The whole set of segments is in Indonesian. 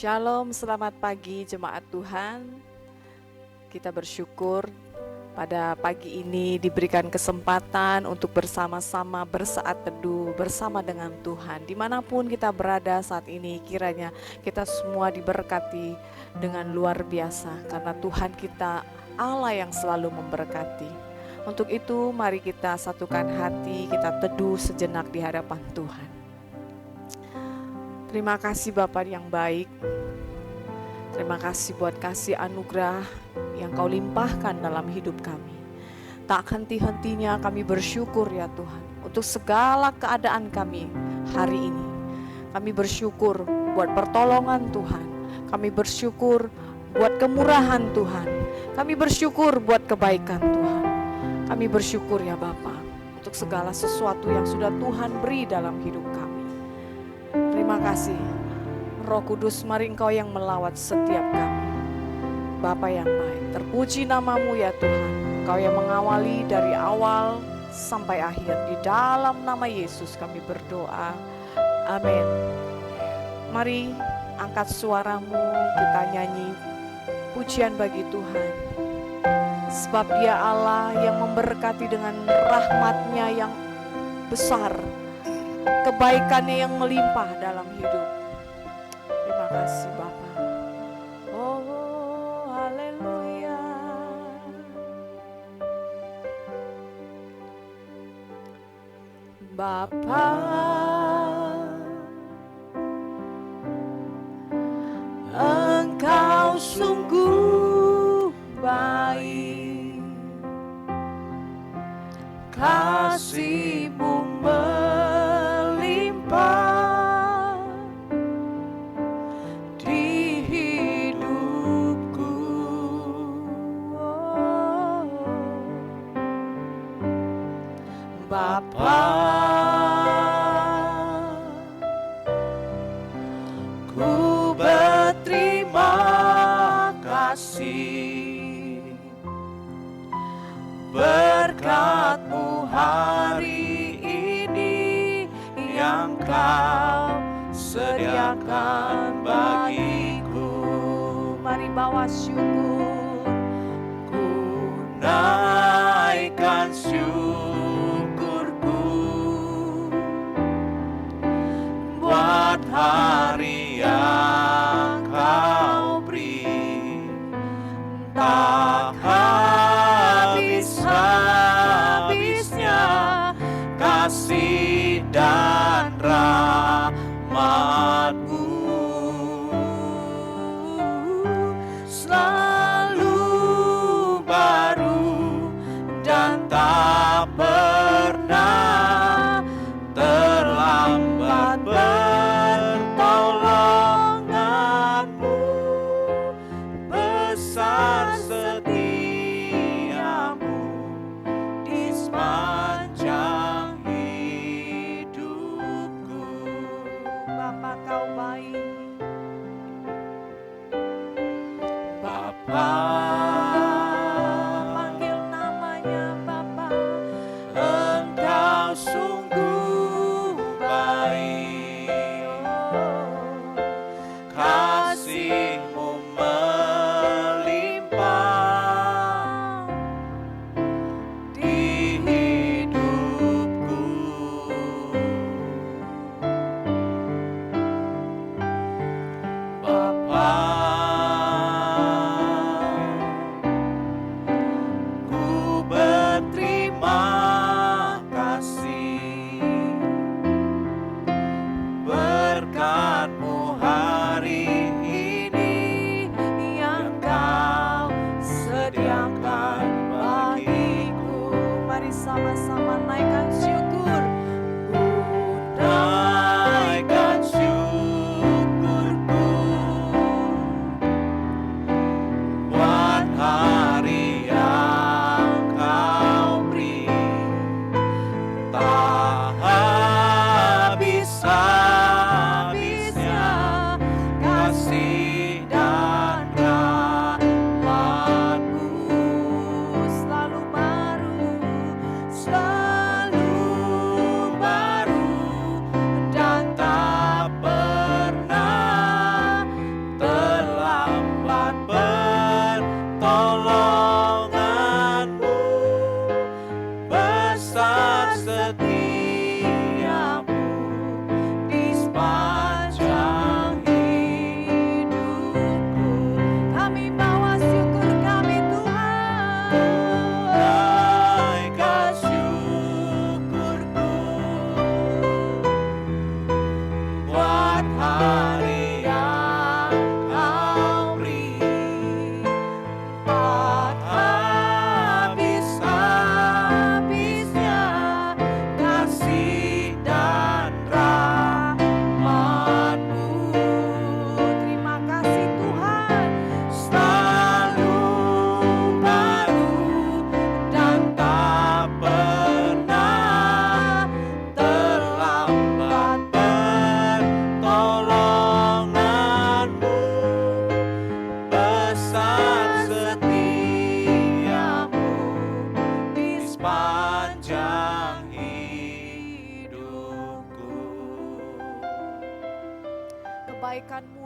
Shalom, selamat pagi jemaat Tuhan. Kita bersyukur pada pagi ini diberikan kesempatan untuk bersama-sama bersaat teduh bersama dengan Tuhan. Dimanapun kita berada saat ini, kiranya kita semua diberkati dengan luar biasa, karena Tuhan kita Allah yang selalu memberkati. Untuk itu mari kita satukan hati, kita teduh sejenak di hadapan Tuhan. Terima kasih Bapa yang baik. Terima kasih buat kasih anugerah yang Kau limpahkan dalam hidup kami. Tak henti-hentinya kami bersyukur ya Tuhan untuk segala keadaan kami hari ini. Kami bersyukur buat pertolongan Tuhan. Kami bersyukur buat kemurahan Tuhan. Kami bersyukur buat kebaikan Tuhan. Kami bersyukur ya Bapa untuk segala sesuatu yang sudah Tuhan beri dalam hidup kami. Terima kasih Roh Kudus, mari Engkau yang melawat setiap kami. Bapa yang baik, terpuji namamu ya Tuhan. Engkau yang mengawali dari awal sampai akhir. Di dalam nama Yesus kami berdoa. Amin. Mari angkat suaramu, kita nyanyi pujian bagi Tuhan. Sebab Dia Allah yang memberkati dengan rahmat-Nya yang besar, kebaikannya yang melimpah dalam hidup. Terima kasih Bapa. Oh, haleluya. Bapa, Engkau sungguh baik, kasih-Mu melimpah di hidupku. Oh, Bapa, ku berterima kasih berkat-Mu hari ini yang Kau sediakan bagiku. Mari bawa syukur, ku naikkan syukurku buat hari yang Kau beri. Tak habis-habisnya kasih dan rahmat-Mu, selalu baru dan tak pernah terlambat. Pertolongan-Mu besar, setia-Mu di sepanjang hidupku. Bapa, Kau baik. Bapa, panggil namanya Bapa. Engkau sungguh baik, kasih-Mu melimpah di hidupku. Bapa,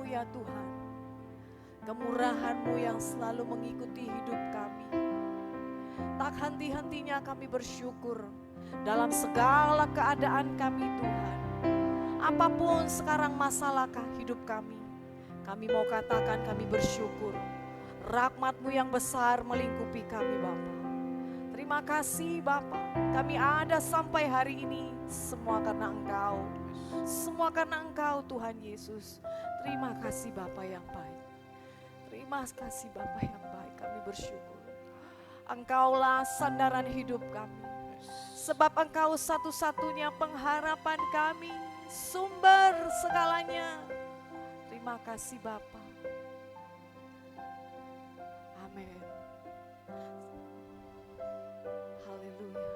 ya Tuhan, kemurahan-Mu yang selalu mengikuti hidup kami. Tak henti-hentinya kami bersyukur dalam segala keadaan kami Tuhan. Apapun sekarang masalah hidup kami mau katakan kami bersyukur. Rahmat-Mu yang besar melingkupi kami Bapa. Terima kasih Bapa, kami ada sampai hari ini semua karena Engkau. Semua karena Engkau Tuhan Yesus. Terima kasih Bapa yang baik. Terima kasih Bapa yang baik, kami bersyukur. Engkaulah sandaran hidup kami. Sebab Engkau satu-satunya pengharapan kami, sumber segalanya. Terima kasih Bapa. Amin. Haleluya.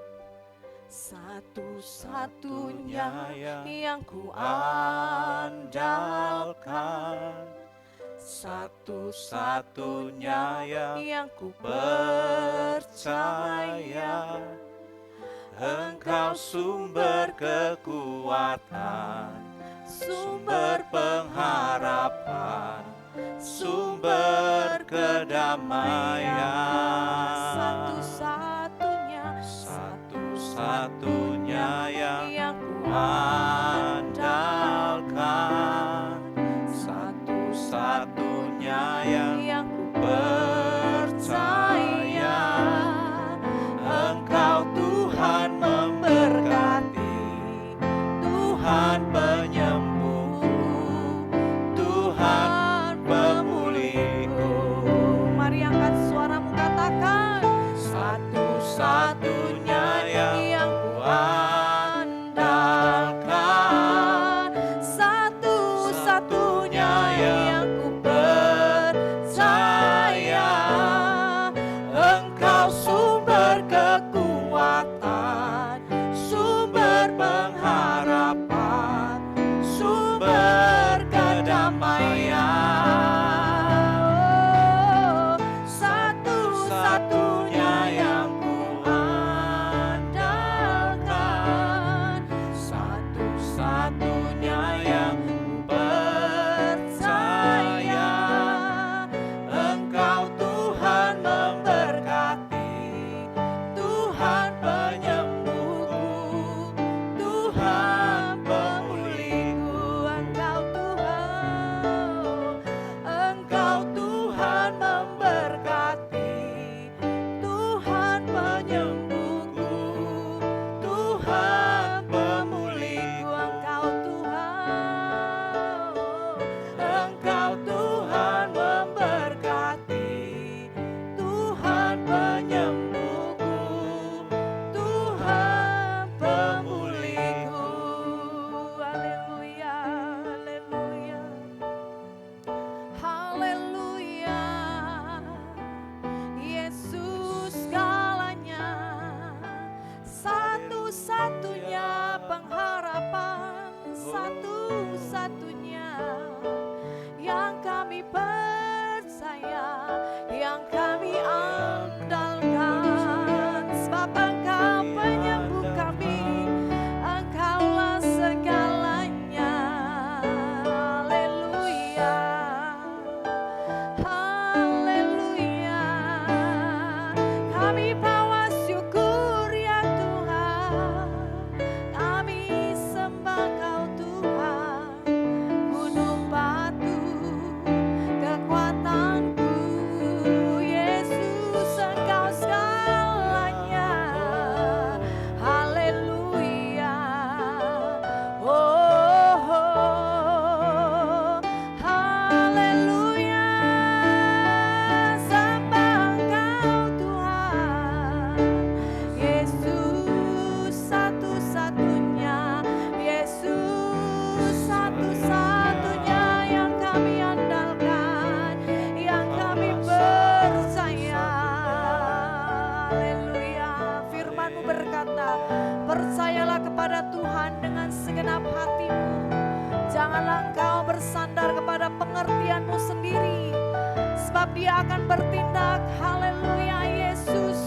Satu-satunya yang ku andalkan, satu-satunya yang ku percaya, Engkau sumber kekuatan, sumber pengharapan, sumber kedamaian. Satu-satunya yang ku andalkan, satu-satunya yang ku percaya, Engkau Tuhan memberkati, Tuhan penyembuhku, Tuhan pemulihku. Mari angkat suaramu katakan, satu-satunya yang ku andalkan, satu-satunya yang ku percaya, Engkau sumber kekuatan, sumber pengharapan, sumber kedamaian. Satu-satunya yang ku andalkan, satu-satunya yang ku percaya, Engkau Tuhan memberkati, Tuhan penyembuhku, Tuhan pemulihku. Engkau Tuhan memberkati, Tuhan penyembuhku, Tuhan pemulihku. Engkau Tuhan memberkati, Tuhan penyembuhku, Tuhan pemulihku. Haleluya, haleluya, haleluya. Yesus segalanya, satu-satunya pengharapan, satu-satunya yang kami percaya, yang kami andalkan. Sebab Engkau penyembuh kami, Engkaulah segalanya. Haleluya, haleluya. Kami bawa syukur ya Tuhan, kami sembah Kau Tuhan, gunung batu kekuatanku, Yesus Engkau segalanya. Haleluya, oh, oh, haleluya. Sembah Engkau Tuhan, Yesus satu-satunya, Yesus satu-satunya yang kami andalkan, yang kami percaya. Haleluya. Firman-Mu berkata, percayalah kepada Tuhan dengan segenap hatimu. Janganlah engkau bersandar kepada pengertianmu sendiri, sebab Dia akan bertindak. Haleluya Yesus.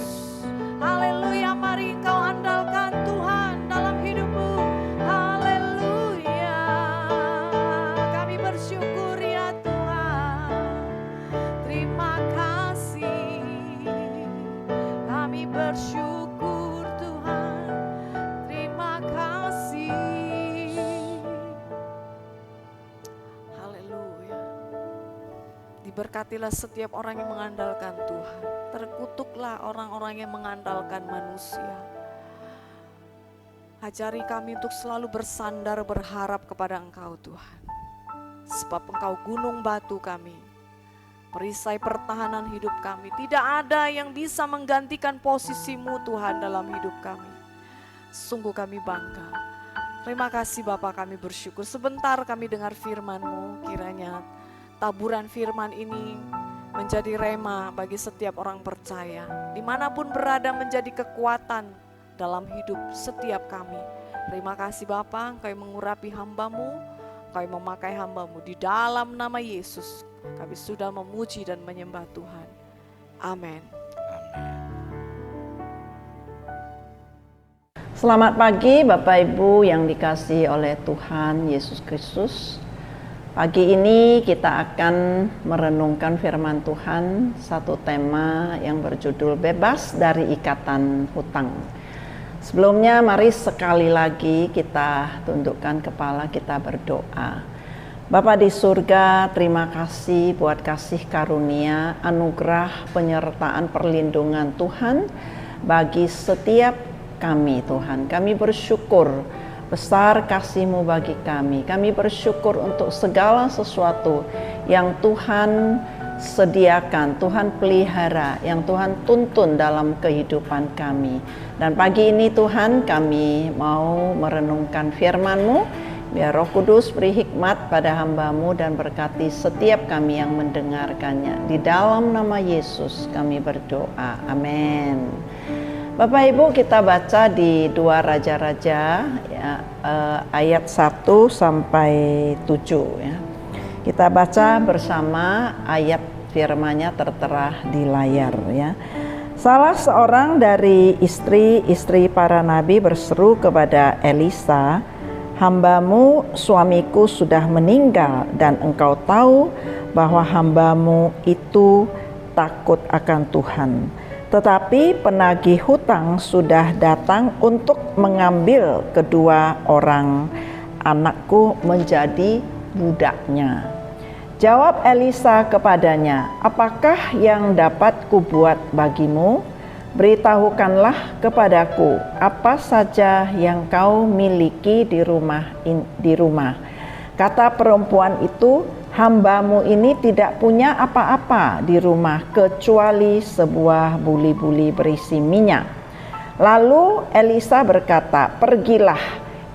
Haleluya, mari engkau andalkan Tuhan dalam hidupmu. Haleluya. Kami bersyukur ya Berkatilah setiap orang yang mengandalkan Tuhan. Terkutuklah orang-orang yang mengandalkan manusia. Ajari kami untuk selalu bersandar berharap kepada Engkau Tuhan. Sebab Engkau gunung batu kami, perisai pertahanan hidup kami. Tidak ada yang bisa menggantikan posisimu Tuhan dalam hidup kami. Sungguh kami bangga. Terima kasih Bapa, kami bersyukur. Sebentar kami dengar firman-Mu, kiranya taburan firman ini menjadi rema bagi setiap orang percaya. Dimanapun berada menjadi kekuatan dalam hidup setiap kami. Terima kasih Bapa, Engkau yang mengurapi hamba-Mu, Engkau yang memakai hamba-Mu. Di dalam nama Yesus kami sudah memuji dan menyembah Tuhan. Amin. Selamat pagi Bapak Ibu yang dikasihi oleh Tuhan Yesus Kristus. Pagi ini kita akan merenungkan firman Tuhan, satu tema yang berjudul bebas dari ikatan hutang. Sebelumnya mari sekali lagi kita tundukkan kepala, kita berdoa. Bapa di surga, terima kasih buat kasih karunia, anugerah, penyertaan, perlindungan Tuhan bagi setiap kami Tuhan. Kami bersyukur besar kasih-Mu bagi kami. Kami bersyukur untuk segala sesuatu yang Tuhan sediakan, Tuhan pelihara, yang Tuhan tuntun dalam kehidupan kami. Dan pagi ini Tuhan, kami mau merenungkan firman-Mu. Biar Roh Kudus beri hikmat pada hamba-Mu dan berkati setiap kami yang mendengarkannya. Di dalam nama Yesus kami berdoa. Amin. Bapak Ibu, kita baca di 2 Raja-Raja ya, ayat 1 sampai 7 ya. Kita baca bersama, ayat firman-Nya tertera di layar ya. Salah seorang dari istri-istri para nabi berseru kepada Elisa, "Hamba-Mu suamiku sudah meninggal dan engkau tahu bahwa hamba-Mu itu takut akan Tuhan. Tetapi penagih hutang sudah datang untuk mengambil kedua orang anakku menjadi budaknya." Jawab Elisa kepadanya, "Apakah yang dapat kubuat bagimu? Beritahukanlah kepadaku apa saja yang kau miliki di rumah." Kata perempuan itu, "Hamba-Mu ini tidak punya apa-apa di rumah kecuali sebuah buli-buli berisi minyak." Lalu Elisa berkata, "Pergilah,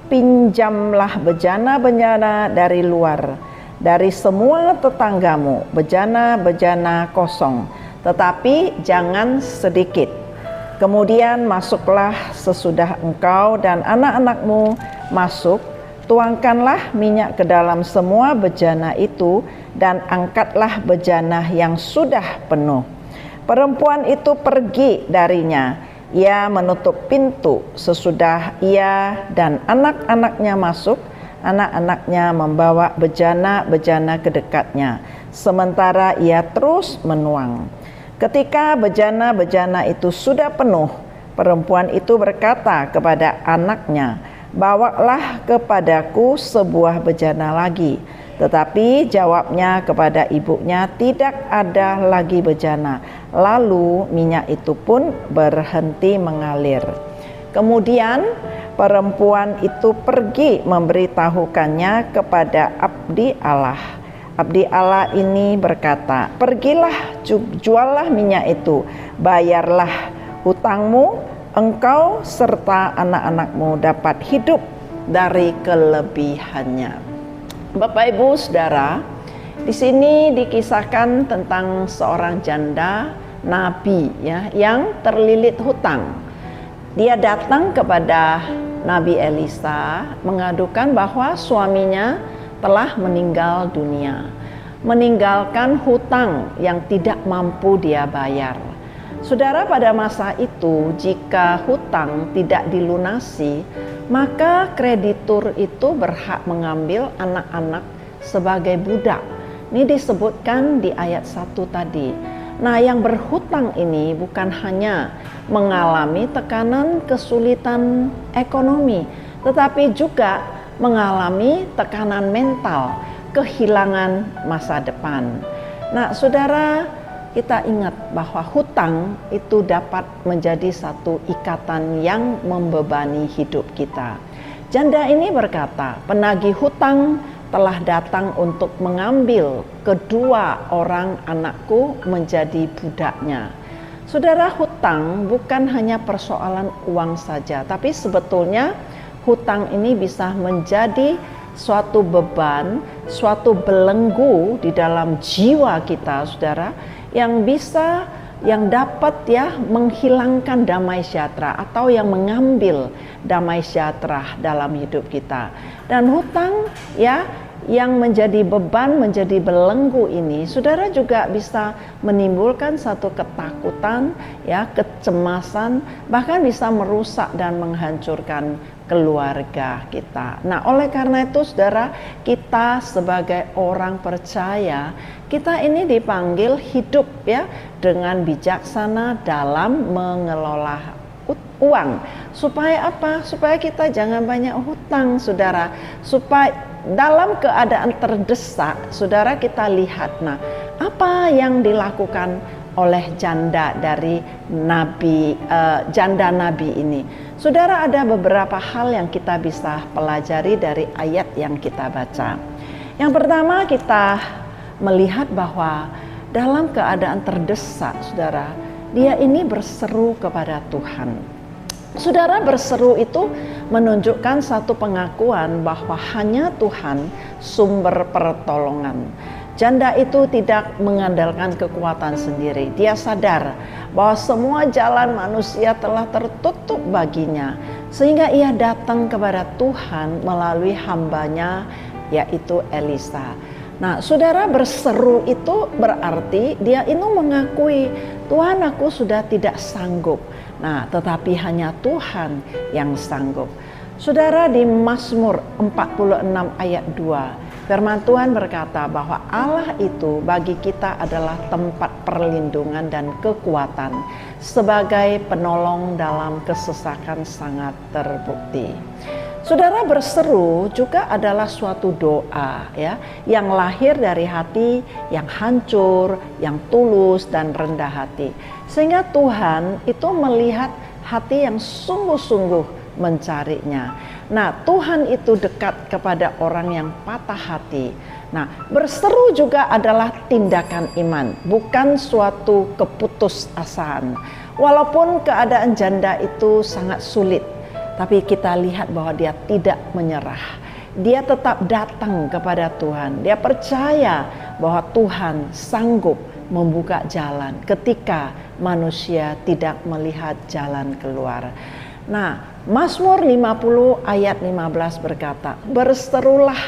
pinjamlah bejana-bejana dari luar, dari semua tetanggamu, bejana-bejana kosong, tetapi jangan sedikit. Kemudian masuklah sesudah engkau dan anak-anakmu masuk, tuangkanlah minyak ke dalam semua bejana itu dan angkatlah bejana yang sudah penuh." Perempuan itu pergi darinya. Ia menutup pintu. Sesudah ia dan anak-anaknya masuk, anak-anaknya membawa bejana-bejana ke dekatnya, sementara ia terus menuang. Ketika bejana-bejana itu sudah penuh, perempuan itu berkata kepada anaknya, "Bawalah kepadaku sebuah bejana lagi." Tetapi jawabnya kepada ibunya, "Tidak ada lagi bejana." Lalu minyak itu pun berhenti mengalir. Kemudian perempuan itu pergi memberitahukannya kepada abdi Allah. Abdi Allah ini berkata, "Pergilah, juallah minyak itu, bayarlah hutangmu, engkau serta anak-anakmu dapat hidup dari kelebihannya." Bapak Ibu Saudara, di sini dikisahkan tentang seorang janda nabi ya yang terlilit hutang. Dia datang kepada Nabi Elisa mengadukan bahwa suaminya telah meninggal dunia, meninggalkan hutang yang tidak mampu dia bayar. Saudara, pada masa itu jika hutang tidak dilunasi, maka kreditur itu berhak mengambil anak-anak sebagai budak. Ini disebutkan di ayat 1 tadi. Nah, yang berhutang ini bukan hanya mengalami tekanan kesulitan ekonomi, tetapi juga mengalami tekanan mental, kehilangan masa depan. Nah, saudara, kita ingat bahwa hutang itu dapat menjadi satu ikatan yang membebani hidup kita. Janda ini berkata, penagih hutang telah datang untuk mengambil kedua orang anakku menjadi budaknya. Saudara, hutang bukan hanya persoalan uang saja, tapi sebetulnya hutang ini bisa menjadi suatu beban, suatu belenggu di dalam jiwa kita, saudara, yang dapat menghilangkan damai sejahtera atau yang mengambil damai sejahtera dalam hidup kita. Dan hutang yang menjadi beban, menjadi belenggu ini, saudara, juga bisa menimbulkan satu ketakutan, kecemasan, bahkan bisa merusak dan menghancurkan keluarga kita. Nah, oleh karena itu, saudara, kita sebagai orang percaya, kita ini dipanggil hidup dengan bijaksana dalam mengelola uang. Supaya apa? Supaya kita jangan banyak hutang, saudara. Supaya dalam keadaan terdesak, saudara, kita lihat, apa yang dilakukan oleh janda dari janda nabi ini. Saudara, ada beberapa hal yang kita bisa pelajari dari ayat yang kita baca. Yang pertama, kita melihat bahwa dalam keadaan terdesak, saudara, dia ini berseru kepada Tuhan. Saudara, berseru itu menunjukkan satu pengakuan bahwa hanya Tuhan sumber pertolongan. Janda itu tidak mengandalkan kekuatan sendiri. Dia sadar bahwa semua jalan manusia telah tertutup baginya, sehingga ia datang kepada Tuhan melalui hambanya, yaitu Elisa. Nah, saudara, berseru itu berarti dia itu mengakui, Tuhan, aku sudah tidak sanggup. Nah, tetapi hanya Tuhan yang sanggup. Saudara, di Mazmur 46 ayat 2, firman Tuhan berkata bahwa Allah itu bagi kita adalah tempat perlindungan dan kekuatan, sebagai penolong dalam kesesakan sangat terbukti. Saudara, berseru juga adalah suatu doa yang lahir dari hati yang hancur, yang tulus dan rendah hati. Sehingga Tuhan itu melihat hati yang sungguh-sungguh mencarinya. Nah, Tuhan itu dekat kepada orang yang patah hati. Nah, berseru juga adalah tindakan iman, bukan suatu keputusasaan. Walaupun keadaan janda itu sangat sulit, tapi kita lihat bahwa dia tidak menyerah. Dia tetap datang kepada Tuhan. Dia percaya bahwa Tuhan sanggup membuka jalan ketika manusia tidak melihat jalan keluar. Nah, Mazmur 50 ayat 15 berkata, berserulah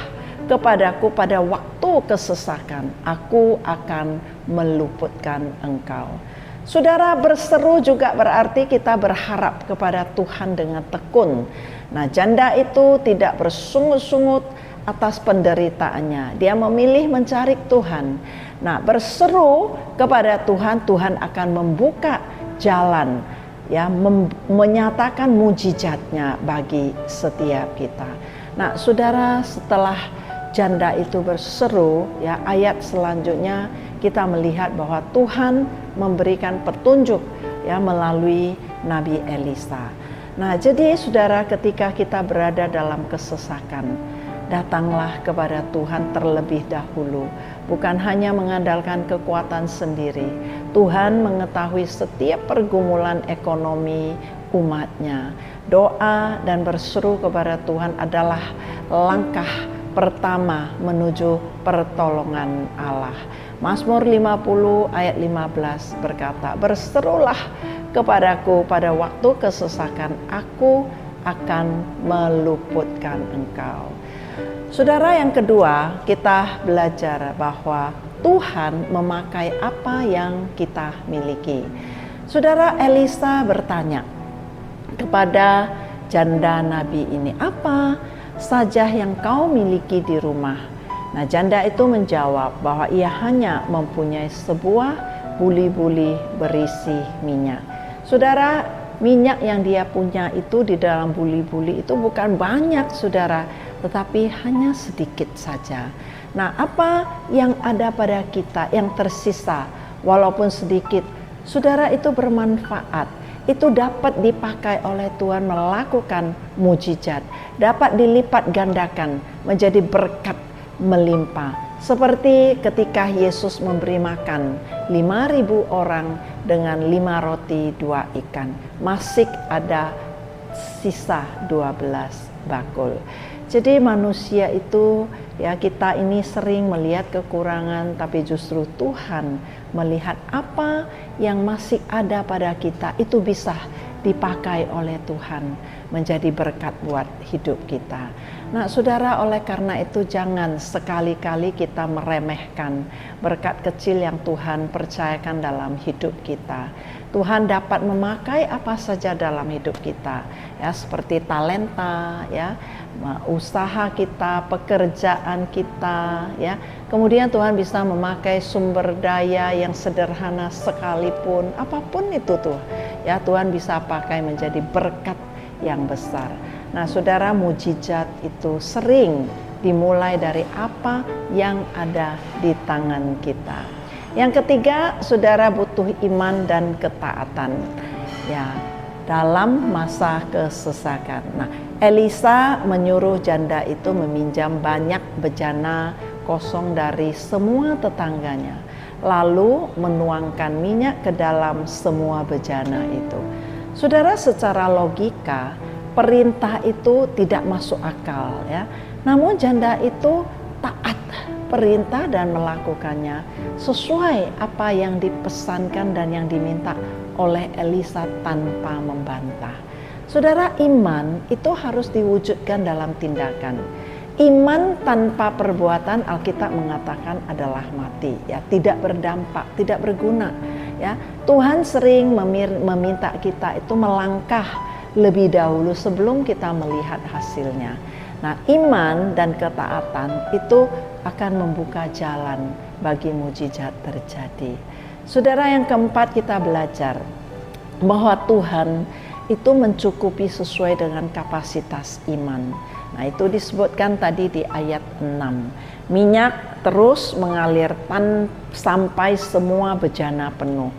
kepadaku pada waktu kesesakan, aku akan meluputkan engkau. Saudara, berseru juga berarti kita berharap kepada Tuhan dengan tekun. Nah, janda itu tidak bersungut-sungut atas penderitaannya. Dia memilih mencari Tuhan. Nah, berseru kepada Tuhan, Tuhan akan membuka jalan, menyatakan mujizatnya bagi setiap kita. Nah, saudara, setelah janda itu berseru, ayat selanjutnya kita melihat bahwa Tuhan memberikan petunjuk melalui Nabi Elisa. Nah, jadi saudara, ketika kita berada dalam kesesakan, datanglah kepada Tuhan terlebih dahulu. Bukan hanya mengandalkan kekuatan sendiri. Tuhan mengetahui setiap pergumulan ekonomi umatnya. Doa dan berseru kepada Tuhan adalah langkah pertama menuju pertolongan Allah. Mazmur 50 ayat 15 berkata, berserulah kepadaku pada waktu kesesakan, aku akan meluputkan engkau. Saudara, yang kedua, kita belajar bahwa Tuhan memakai apa yang kita miliki. Saudara, Elisa bertanya kepada janda nabi ini, apa saja yang kau miliki di rumah? Nah, janda itu menjawab bahwa ia hanya mempunyai sebuah buli-buli berisi minyak. Saudara, minyak yang dia punya itu di dalam buli-buli itu bukan banyak, saudara, tetapi hanya sedikit saja. Nah, apa yang ada pada kita yang tersisa walaupun sedikit, saudara, itu bermanfaat. Itu dapat dipakai oleh Tuhan melakukan mujizat, dapat dilipat gandakan menjadi berkat melimpah. Seperti ketika Yesus memberi makan 5.000 orang dengan 5 roti 2 ikan, masih ada sisa 12 bakul. Jadi manusia itu, ya, kita ini sering melihat kekurangan, tapi justru Tuhan melihat apa yang masih ada pada kita itu bisa dipakai oleh Tuhan menjadi berkat buat hidup kita. Nah, saudara, oleh karena itu jangan sekali-kali kita meremehkan berkat kecil yang Tuhan percayakan dalam hidup kita. Tuhan dapat memakai apa saja dalam hidup kita, ya, seperti talenta, ya, usaha kita, pekerjaan kita, ya. Kemudian Tuhan bisa memakai sumber daya yang sederhana sekalipun, apapun itu tuh, ya, Tuhan bisa pakai menjadi berkat yang besar. Nah, saudara, mujizat itu sering dimulai dari apa yang ada di tangan kita. Yang ketiga, saudara, butuh iman dan ketaatan, ya, dalam masa kesesakan. Nah, Elisa menyuruh janda itu meminjam banyak bejana kosong dari semua tetangganya, lalu menuangkan minyak ke dalam semua bejana itu. Saudara, secara logika perintah itu tidak masuk akal, ya. Namun janda itu taat perintah dan melakukannya sesuai apa yang dipesankan dan yang diminta oleh Elisa tanpa membantah. Saudara, iman itu harus diwujudkan dalam tindakan. Iman tanpa perbuatan, Alkitab mengatakan, adalah mati, ya, tidak berdampak, tidak berguna, ya. Tuhan sering meminta kita itu melangkah lebih dahulu sebelum kita melihat hasilnya. Nah, iman dan ketaatan itu akan membuka jalan bagi mujizat terjadi. Saudara, yang keempat, kita belajar bahwa Tuhan itu mencukupi sesuai dengan kapasitas iman. Nah, itu disebutkan tadi di ayat 6. Minyak terus mengalir sampai semua bejana penuh.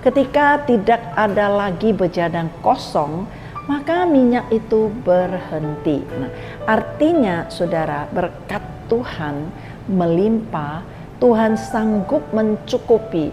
Ketika tidak ada lagi bejana kosong, maka minyak itu berhenti. Nah, artinya, saudara, berkat Tuhan melimpah, Tuhan sanggup mencukupi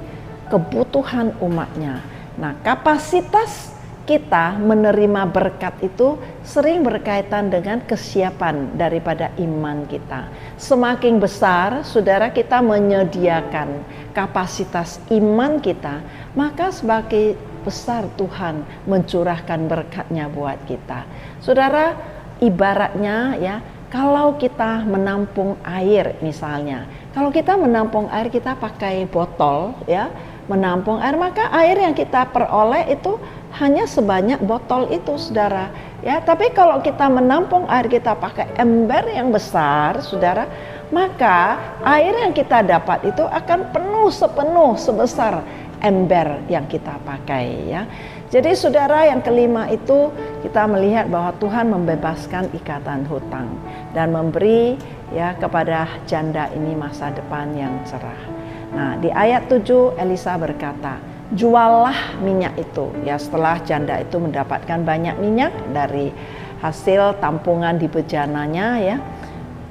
kebutuhan umatnya. Nah, kapasitas kita menerima berkat itu sering berkaitan dengan kesiapan daripada iman kita. Semakin besar, saudara, kita menyediakan kapasitas iman kita, maka sebagai besar Tuhan mencurahkan berkat-Nya buat kita. Saudara, ibaratnya, ya, kalau kita menampung air misalnya, kalau kita menampung air, kita pakai botol, ya, menampung air, maka air yang kita peroleh itu hanya sebanyak botol itu, saudara, ya. Tapi kalau kita menampung air, kita pakai ember yang besar, saudara, maka air yang kita dapat itu akan sepenuh sebesar ember yang kita pakai, ya. Jadi, saudara, yang kelima itu kita melihat bahwa Tuhan membebaskan ikatan hutang dan memberi, ya, kepada janda ini masa depan yang cerah. Nah, di ayat 7 Elisa berkata, juallah minyak itu, ya, setelah janda itu mendapatkan banyak minyak dari hasil tampungan di bejananya, ya.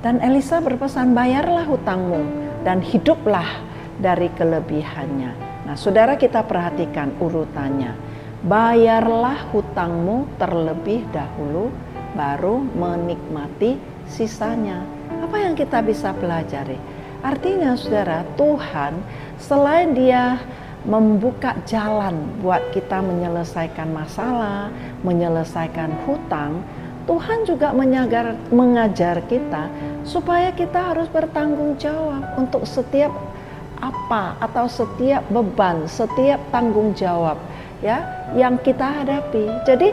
Dan Elisa berpesan, bayarlah hutangmu dan hiduplah dari kelebihannya. Nah, saudara, kita perhatikan urutannya. Bayarlah hutangmu terlebih dahulu, baru menikmati sisanya. Apa yang kita bisa pelajari? Artinya, saudara, Tuhan selain Dia membuka jalan buat kita menyelesaikan masalah, menyelesaikan hutang, Tuhan juga mengajar kita supaya kita harus bertanggung jawab untuk setiap apa atau setiap beban, setiap tanggung jawab, ya, yang kita hadapi. Jadi,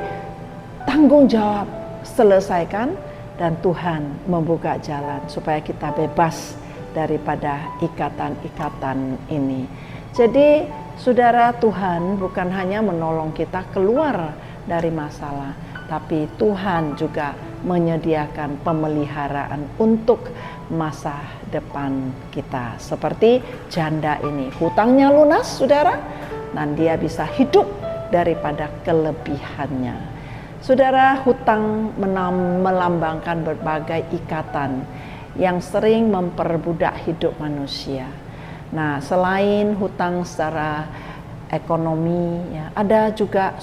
tanggung jawab selesaikan dan Tuhan membuka jalan supaya kita bebas daripada ikatan-ikatan ini. Jadi, saudara, Tuhan bukan hanya menolong kita keluar dari masalah, tapi Tuhan juga menyediakan pemeliharaan untuk masa depan kita. Seperti janda ini, hutangnya lunas saudara, dan dia bisa hidup daripada kelebihannya. Saudara, hutang melambangkan berbagai ikatan yang sering memperbudak hidup manusia. Nah, selain hutang secara ekonomi, ya, ada juga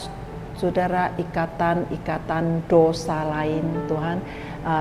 saudara ikatan dosa lain, Tuhan.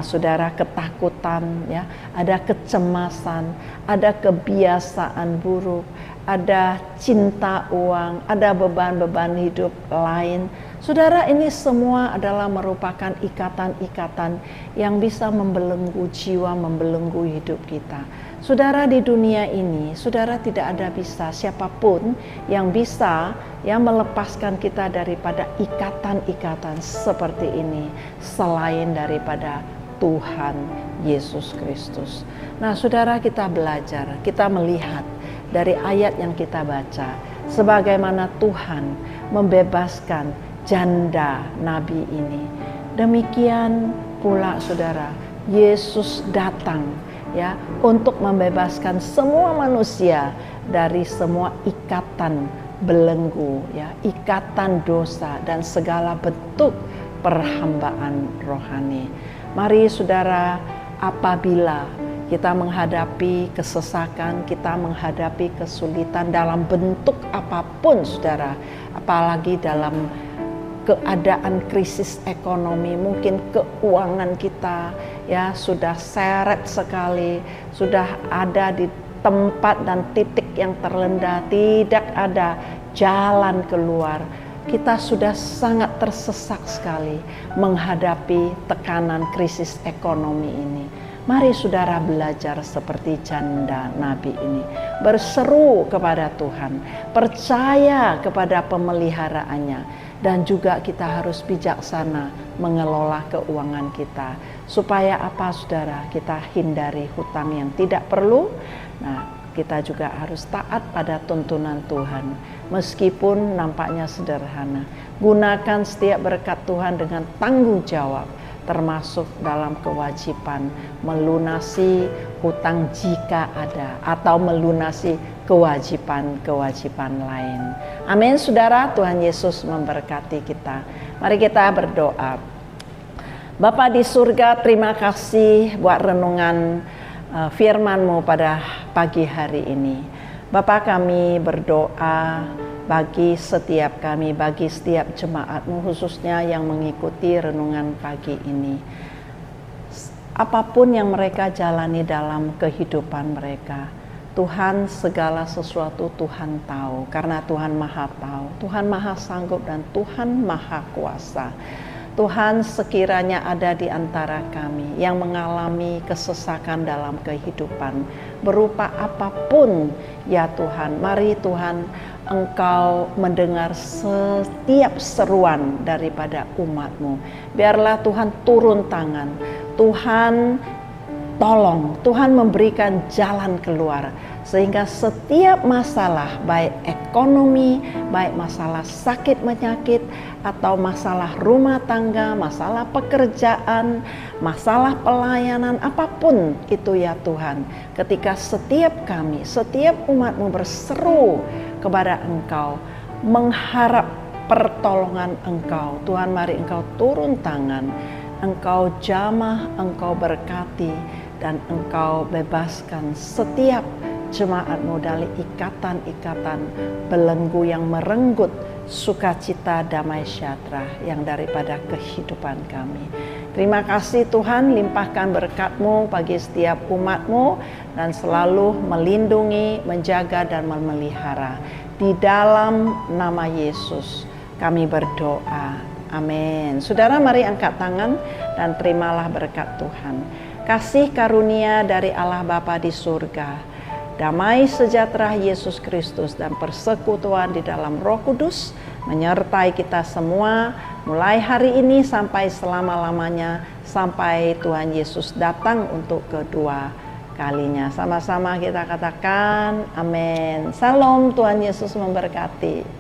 Saudara, ketakutan, ya, ada kecemasan, ada kebiasaan buruk, ada cinta uang, ada beban-beban hidup lain. Saudara, ini semua adalah merupakan ikatan-ikatan yang bisa membelenggu jiwa, membelenggu hidup kita. Saudara, di dunia ini, saudara, tidak ada bisa siapapun yang bisa melepaskan kita daripada ikatan-ikatan seperti ini selain daripada Tuhan Yesus Kristus. Nah, saudara, kita belajar, kita melihat dari ayat yang kita baca, sebagaimana Tuhan membebaskan janda nabi ini. Demikian pula saudara, Yesus datang, ya, untuk membebaskan semua manusia dari semua ikatan belenggu, ya, ikatan dosa dan segala bentuk perhambaan rohani. Mari saudara, apabila kita menghadapi kesesakan, kita menghadapi kesulitan dalam bentuk apapun saudara, apalagi dalam keadaan krisis ekonomi, mungkin keuangan kita, ya, sudah seret sekali, sudah ada di tempat dan titik yang terendah, tidak ada jalan keluar. Kita sudah sangat tersesak sekali menghadapi tekanan krisis ekonomi ini. Mari saudara belajar seperti janda nabi ini, berseru kepada Tuhan, percaya kepada pemeliharaannya, dan juga kita harus bijaksana mengelola keuangan kita. Supaya apa saudara? Kita hindari hutang yang tidak perlu. Nah, kita juga harus taat pada tuntunan Tuhan, meskipun nampaknya sederhana. Gunakan setiap berkat Tuhan dengan tanggung jawab, termasuk dalam kewajiban melunasi hutang jika ada, atau melunasi kewajiban-kewajiban lain. Amin saudara, Tuhan Yesus memberkati kita. Mari kita berdoa. Bapa di surga, terima kasih buat renungan firman-Mu pada pagi hari ini. Bapa, kami berdoa bagi setiap kami, bagi setiap jemaat-Mu khususnya yang mengikuti renungan pagi ini. Apapun yang mereka jalani dalam kehidupan mereka, Tuhan, segala sesuatu Tuhan tahu, karena Tuhan Maha tahu, Tuhan Maha sanggup, dan Tuhan Maha kuasa. Tuhan, sekiranya ada di antara kami yang mengalami kesesakan dalam kehidupan berupa apapun, ya Tuhan, mari Tuhan, Engkau mendengar setiap seruan daripada umat-Mu. Biarlah Tuhan turun tangan, Tuhan tolong, Tuhan memberikan jalan keluar, sehingga setiap masalah, baik ekonomi, baik masalah sakit menyakit, atau masalah rumah tangga, masalah pekerjaan, masalah pelayanan, apapun itu ya Tuhan, ketika setiap kami, setiap umat-Mu berseru kepada Engkau, mengharap pertolongan Engkau, Tuhan, mari Engkau turun tangan, Engkau jamah, Engkau berkati, dan Engkau bebaskan setiap jemaat-Mu dari ikatan-ikatan belenggu yang merenggut sukacita, damai sejahtera yang daripada kehidupan kami. Terima kasih Tuhan, limpahkan berkat-Mu bagi setiap umat-Mu, dan selalu melindungi, menjaga, dan memelihara. Di dalam nama Yesus kami berdoa. Amin. Saudara, mari angkat tangan dan terimalah berkat Tuhan. Kasih karunia dari Allah Bapa di surga, damai sejahtera Yesus Kristus, dan persekutuan di dalam Roh Kudus menyertai kita semua mulai hari ini sampai selama-lamanya, sampai Tuhan Yesus datang untuk kedua kalinya. Sama-sama kita katakan amin. Salam, Tuhan Yesus memberkati.